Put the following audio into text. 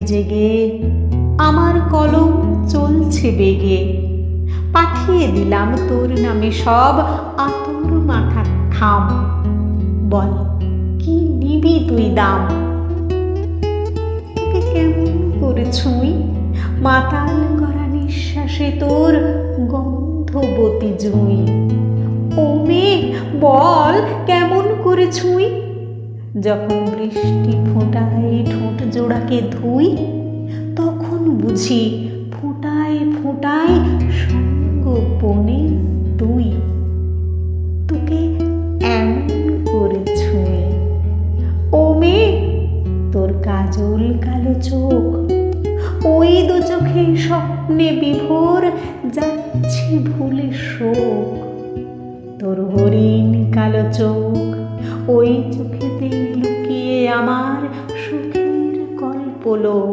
জেগে আমার কলম চলছে বেগে, পাঠিয়ে দিলাম তোর নামে সব আতর মাখা খাম। বল কি নিবি তুই দাম? তোকে কেমন করে ছুঁই মাতাল করা নিঃশ্বাসে তোর গন্ধবতী জুঁই। ও মেয়ে বল কেমন করে ছুঁই? যখন বৃষ্টি ফোঁটায় ঠোঁট জোড়াকে ধুই, তখন বুঝি ফোঁটায় ফোঁটায় সঙ্গোপনে তুই। তোকে এমন করে ছুঁই। ও মেয়ে তোর কাজল কালো চোখ, ওই দু চোখে স্বপ্নে বিভোর যাচ্ছি ভুলে শোক। তোর হরিণ কালো চোখ, ওই চোখেতে লুকিয়ে আমার সুখের কল্পলোক।